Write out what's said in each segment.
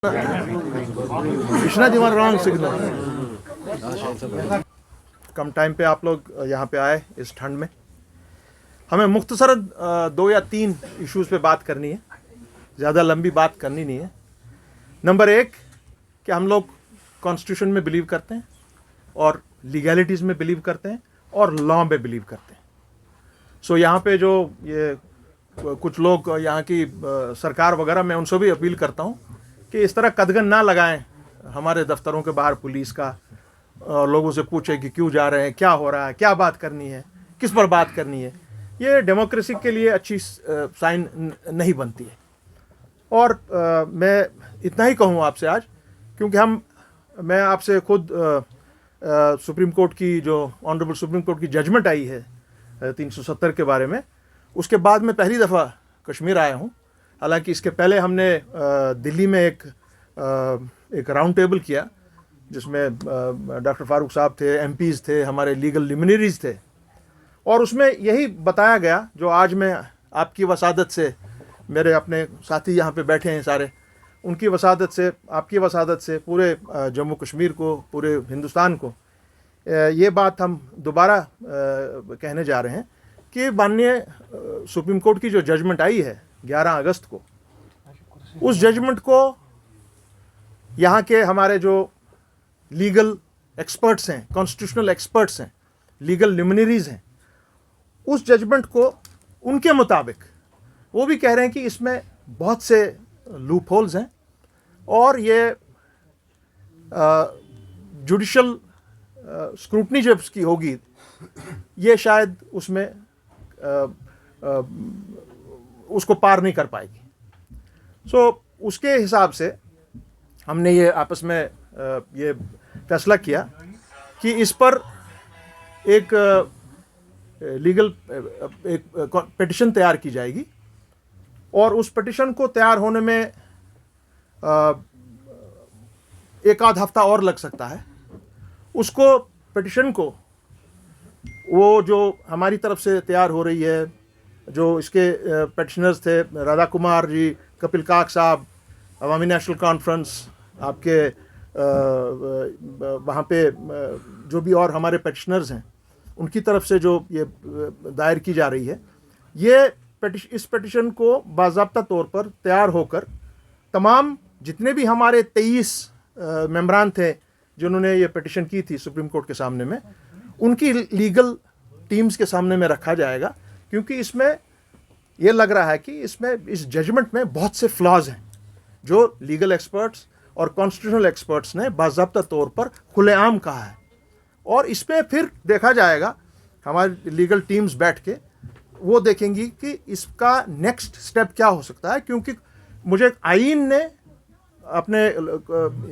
Krishna ji one wrong signal. कम time पे आप लोग यहाँ पे आए इस ठंड में। हमें मुख्तसर 2 या 3 इश्यूज पे बात करनी है, ज़्यादा लंबी बात करनी नहीं है। नंबर 1 कि हम लोग कॉन्स्टिट्यूशन में बिलीव करते हैं और लीगैलिटीज़ में बिलीव करते हैं और लॉ में बिलीव करते हैं। सो यहाँ पे जो ये कुछ लोग यहाँ की सरकार वगैरह, मैं उनसे भी अपील करता हूँ कि इस तरह कदगन ना लगाएं हमारे दफ्तरों के बाहर पुलिस का, लोगों से पूछे कि क्यों जा रहे हैं, क्या हो रहा है, क्या बात करनी है, किस पर बात करनी है। ये डेमोक्रेसी के लिए अच्छी साइन नहीं बनती है। और मैं इतना ही कहूँ आपसे आज, क्योंकि मैं आपसे खुद सुप्रीम कोर्ट की जो ऑनरेबल सुप्रीम कोर्ट की जजमेंट आई है 370 के बारे में, उसके बाद मैं पहली दफ़ा कश्मीर आया हूँ। हालांकि इसके पहले हमने दिल्ली में एक राउंड टेबल किया जिसमें डॉक्टर फारूक साहब थे, एमपीज़ थे, हमारे लीगल लिमिनरीज थे, और उसमें यही बताया गया जो आज मैं आपकी वसादत से, मेरे अपने साथी यहाँ पे बैठे हैं सारे, उनकी वसादत से, आपकी वसादत से पूरे जम्मू कश्मीर को, पूरे हिंदुस्तान को ये बात हम दोबारा कहने जा रहे हैं कि माननीय सुप्रीम कोर्ट की जो जजमेंट आई है 11 अगस्त को, उस जजमेंट को यहाँ के हमारे जो लीगल एक्सपर्ट्स हैं, कॉन्स्टिट्यूशनल एक्सपर्ट्स हैं, लीगल लिमिनरीज हैं, उस जजमेंट को उनके मुताबिक वो भी कह रहे हैं कि इसमें बहुत से लूप होल्स हैं और ये जुडिशल स्क्रूटनी जब उसकी होगी, ये शायद उसमें उसको पार नहीं कर पाएगी। सो उसके हिसाब से हमने ये आपस में ये फैसला किया कि इस पर एक लीगल एक पिटिशन तैयार की जाएगी, और उस पिटिशन को तैयार होने में एक आध हफ्ता और लग सकता है। उसको पिटिशन को वो जो हमारी तरफ से तैयार हो रही है, जो इसके पिटिशनर्स थे राधा कुमार जी, कपिल काक साहब, अवामी नेशनल कॉन्फ्रेंस, आपके वहाँ पे जो भी और हमारे पिटिशनर्स हैं, उनकी तरफ से जो ये दायर की जा रही है, ये इस पिटिशन को बाज़ाब्ता तौर पर तैयार होकर तमाम जितने भी हमारे 23 मेंबरान थे जिन्होंने ये पिटिशन की थी सुप्रीम कोर्ट के सामने में, उनकी लीगल टीम्स के सामने में रखा जाएगा। क्योंकि इसमें ये लग रहा है कि इसमें इस जजमेंट में बहुत से फ्लॉज हैं जो लीगल एक्सपर्ट्स और कॉन्स्टिट्यूशनल एक्सपर्ट्स ने बाज़ाब्ता तौर पर खुलेआम कहा है, और इस पर फिर देखा जाएगा, हमारी लीगल टीम्स बैठ के वो देखेंगी कि इसका नेक्स्ट स्टेप क्या हो सकता है। क्योंकि मुझे आईन ने, अपने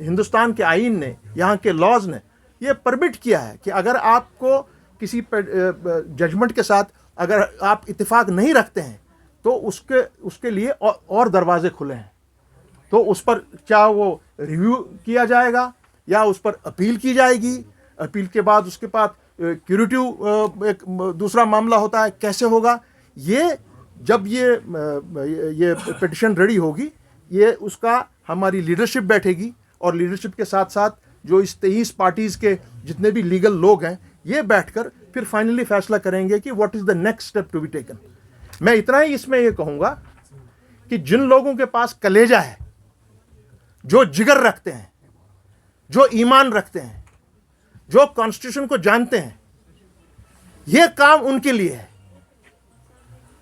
हिंदुस्तान के आईन ने, यहाँ के लॉज ने ये परमिट किया है कि अगर आपको किसी जजमेंट के साथ अगर आप इत्तेफाक नहीं रखते हैं तो उसके लिए और दरवाजे खुले हैं। तो उस पर क्या वो रिव्यू किया जाएगा या उस पर अपील की जाएगी, अपील के बाद उसके बाद क्यूरेटिव एक दूसरा मामला होता है, कैसे होगा ये। जब ये पिटिशन रेडी होगी, ये उसका हमारी लीडरशिप बैठेगी, और लीडरशिप के साथ साथ जो इस 23 पार्टीज़ के जितने भी लीगल लोग हैं, ये बैठकर फिर फाइनली फैसला करेंगे कि what is the next step to be taken. मैं इतना ही इसमें ये कहूँगा कि जिन लोगों के पास कलेजा है, जो जिगर रखते हैं, जो ईमान रखते हैं, जो कॉन्स्टिट्यूशन को जानते हैं, ये काम उनके लिए है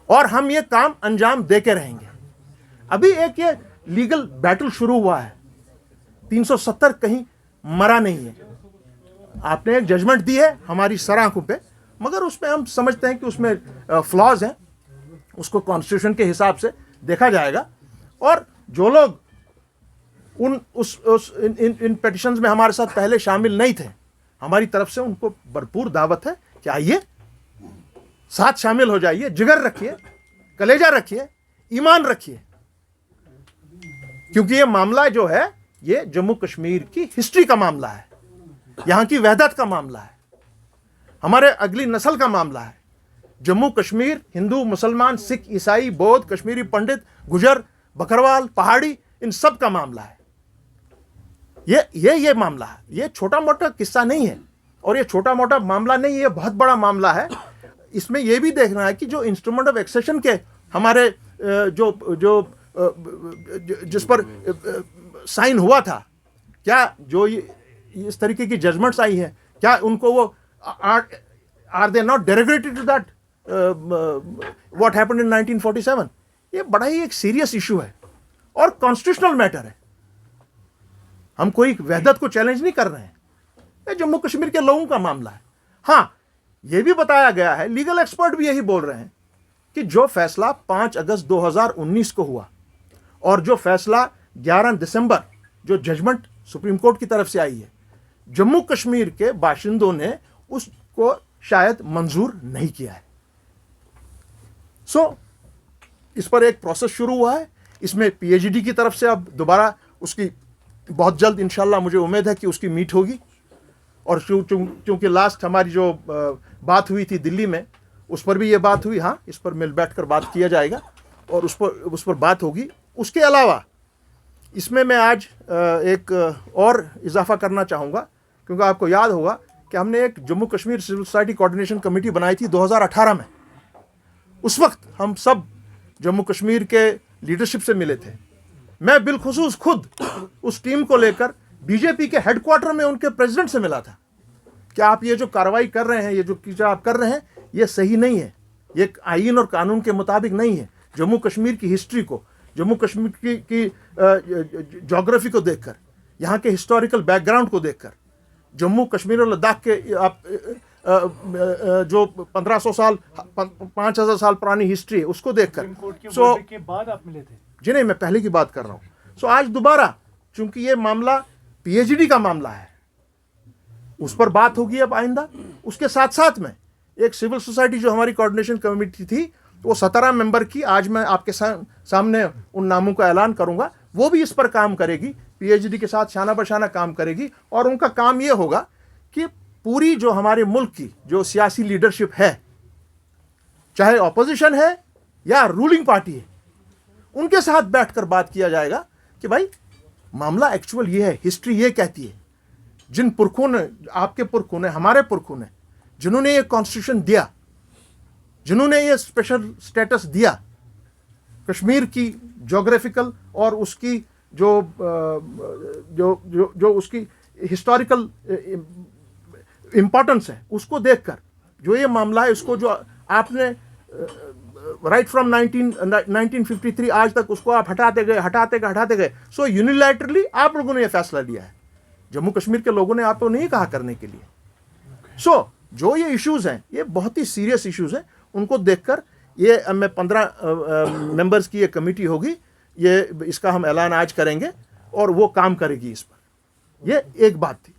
और हम ये काम अंजाम देके रहेंगे। अभी एक ये लीगल बैटल शुरू हुआ है, 370 कहीं मरा नहीं है। आपने एक जजमेंट दी है हमारी सराखों पे, मगर उसमें हम समझते हैं कि उसमें फ्लॉज हैं, उसको कॉन्स्टिट्यूशन के हिसाब से देखा जाएगा। और जो लोग इन पिटिशंस में हमारे साथ पहले शामिल नहीं थे, हमारी तरफ से उनको भरपूर दावत है कि आइए, साथ शामिल हो जाइए, जिगर रखिए, कलेजा रखिए, ईमान रखिए। क्योंकि ये मामला जो है, ये जम्मू कश्मीर की हिस्ट्री का मामला है, यहाँ की वहदत का मामला है, हमारे अगली नस्ल का मामला है। जम्मू कश्मीर हिंदू, मुसलमान, सिख, ईसाई, बौद्ध, कश्मीरी पंडित, गुजर, बकरवाल, पहाड़ी, इन सब का मामला है। ये मामला है, ये छोटा मोटा किस्सा नहीं है, और ये छोटा मोटा मामला नहीं, ये बहुत बड़ा मामला है। इसमें यह भी देखना है कि जो इंस्ट्रूमेंट ऑफ एक्सेशन के हमारे जिस पर साइन हुआ था, क्या जो इस तरीके की जजमेंट्स आई हैं, क्या उनको वो are they not derogatory to that what happened in 1947? ये बड़ा ही एक सीरियस इशू है और कॉन्स्टिट्यूशनल मैटर है। हम कोई वहदत को चैलेंज नहीं कर रहे हैं, ये जम्मू कश्मीर के लोगों का मामला है। हाँ, यह भी बताया गया है, लीगल एक्सपर्ट भी यही बोल रहे हैं कि जो फैसला 5 अगस्त 2019 को हुआ और जो फैसला 11 दिसंबर जो जजमेंट सुप्रीम कोर्ट की तरफ से आई है, जम्मू कश्मीर के बाशिंदों ने उसको शायद मंजूर नहीं किया है। इस पर एक प्रोसेस शुरू हुआ है। इसमें पीएचडी की तरफ से अब दोबारा उसकी बहुत जल्द इंशाल्लाह मुझे उम्मीद है कि उसकी मीट होगी। और चूंकि लास्ट हमारी जो बात हुई थी दिल्ली में, उस पर भी ये बात हुई। हाँ, इस पर मिल बैठ कर बात किया जाएगा और उस पर बात होगी। उसके अलावा इसमें मैं आज एक और इजाफा करना चाहूँगा, क्योंकि आपको याद होगा कि हमने एक Jammu Kashmir civil society coordination committee बनाई थी 2018 में। उस वक्त हम सब जम्मू कश्मीर के लीडरशिप से मिले थे। मैं बिलखुसूस खुद उस टीम को लेकर बीजेपी के हेडक्वार्टर में उनके प्रेसिडेंट से मिला था कि आप ये जो कार्रवाई कर रहे हैं, ये जो चीज़ें आप कर रहे हैं, ये सही नहीं है, ये आईन और कानून के मुताबिक नहीं है। जम्मू कश्मीर की हिस्ट्री को, जम्मू कश्मीर की ज्योग्राफी को देखकर, यहाँ के हिस्टोरिकल बैकग्राउंड को देखकर, जम्मू कश्मीर और लद्दाख के आप जो 1500 साल 5000 साल पुरानी हिस्ट्री है उसको देखकर, के बाद आप मिले थे? जी नहीं, मैं पहले की बात कर रहा हूँ। आज दोबारा चूंकि ये मामला पीएचडी का मामला है, उस पर बात होगी अब आइंदा। उसके साथ साथ में एक सिविल सोसाइटी जो हमारी कोऑर्डिनेशन कमेटी थी, वो 17 मेंबर की, आज मैं आपके सामने उन नामों का ऐलान करूंगा, वो भी इस पर काम करेगी, पीएचडी के साथ शाना बशाना काम करेगी। और उनका काम ये होगा कि पूरी जो हमारे मुल्क की जो सियासी लीडरशिप है, चाहे ऑपोजिशन है या रूलिंग पार्टी है, उनके साथ बैठकर बात किया जाएगा कि भाई मामला एक्चुअल ये है, हिस्ट्री ये कहती है। जिन पुरखों ने, आपके पुरखों ने, हमारे पुरखों ने, जिन्होंने ये कॉन्स्टिट्यूशन दिया, जिन्होंने ये स्पेशल स्टेटस दिया, कश्मीर की ज्योग्राफिकल और उसकी जो उसकी हिस्टोरिकल इंपॉर्टेंस है, उसको देखकर जो ये मामला है, इसको जो आपने राइट फ्रॉम 1953 आज तक उसको आप हटाते गए। सो यूनिलैटरली आप लोगों ने ये फैसला लिया है, जम्मू कश्मीर के लोगों ने आपको नहीं कहा करने के लिए। जो ये इश्यूज हैं, ये बहुत ही सीरियस इश्यूज हैं। उनको देखकर ये मैं 15 मेंबर्स की ये कमेटी होगी, ये इसका हम ऐलान आज करेंगे और वो काम करेगी इस पर। ये एक बात थी।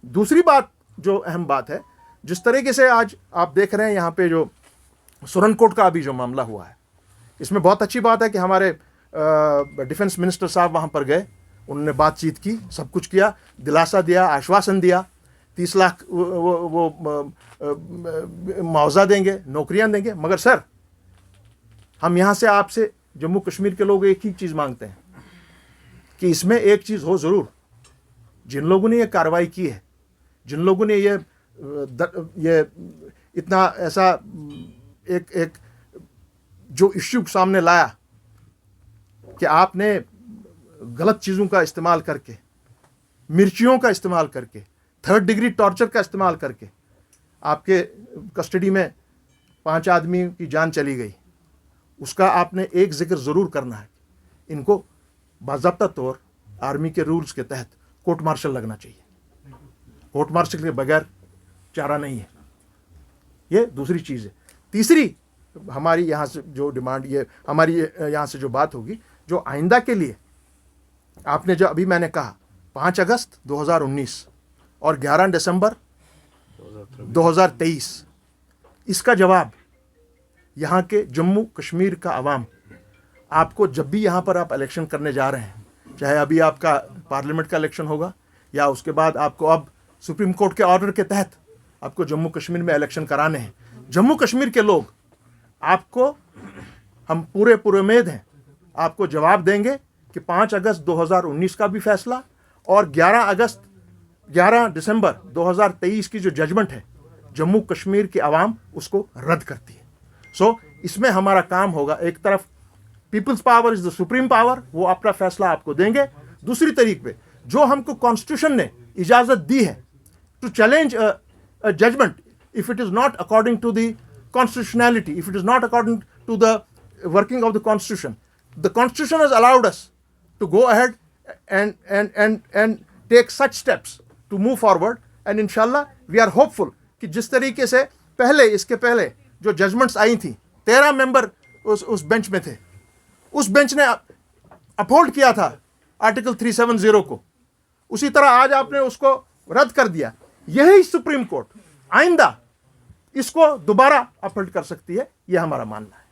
दूसरी बात जो अहम बात है, जिस तरीके से आज आप देख रहे हैं यहाँ पे जो सुरनकोट का अभी जो मामला हुआ है, इसमें बहुत अच्छी बात है कि हमारे डिफेंस मिनिस्टर साहब वहाँ पर गए, उन्होंने बातचीत की, सब कुछ किया, दिलासा दिया, आश्वासन दिया, 30 लाख वो मुआवजा देंगे, नौकरियां देंगे। मगर सर, हम यहाँ से आपसे जम्मू कश्मीर के लोग एक ही चीज़ मांगते हैं कि इसमें एक चीज़ हो ज़रूर, जिन लोगों ने ये कार्रवाई की है, जिन लोगों ने ये इतना ऐसा एक जो इश्यू सामने लाया कि आपने गलत चीज़ों का इस्तेमाल करके, मिर्चियों का इस्तेमाल करके, 3rd डिग्री टॉर्चर का इस्तेमाल करके आपके कस्टडी में 5 आदमी की जान चली गई, उसका आपने एक जिक्र ज़रूर करना है। इनको बाज़ाब्ता तौर आर्मी के रूल्स के तहत कोर्ट मार्शल लगना चाहिए। कोर्ट मार्शल के बगैर चारा नहीं है। ये दूसरी चीज़ है। तीसरी हमारी यहाँ से जो डिमांड, ये हमारी यहाँ से जो बात होगी, जो आइंदा के लिए आपने जो अभी मैंने कहा 5 अगस्त 2019 और 11 दिसंबर 2023, इसका जवाब यहाँ के जम्मू कश्मीर का अवाम आपको, जब भी यहाँ पर आप इलेक्शन करने जा रहे हैं, चाहे अभी आपका पार्लियामेंट का इलेक्शन होगा या उसके बाद आपको अब सुप्रीम कोर्ट के ऑर्डर के तहत आपको जम्मू कश्मीर में इलेक्शन कराने हैं, जम्मू कश्मीर के लोग आपको, हम पूरे उम्मीद हैं, आपको जवाब देंगे कि 5 अगस्त 2019 का भी फैसला और 11 दिसंबर 2023 की जो जजमेंट है जम्मू कश्मीर की आवाम उसको रद्द करती है। सो इसमें हमारा काम होगा, एक तरफ peoples power is the supreme power, वो अपना फैसला आपको देंगे। दूसरी तरीके पे जो हमको कॉन्स्टिट्यूशन ने इजाजत दी है to challenge a judgment if it is not according to the constitutionality, if it is not according to the working of the constitution has allowed us to go ahead and take such steps to move forward, and inshallah we are hopeful कि जिस तरीके से इसके पहले जो judgements आई थी 13 member उस bench में थे, उस बेंच ने अपहोल्ड किया था आर्टिकल 370 को, उसी तरह आज आपने उसको रद्द कर दिया। यही सुप्रीम कोर्ट आइंदा इसको दोबारा अपहोल्ड कर सकती है, यह हमारा मानना है।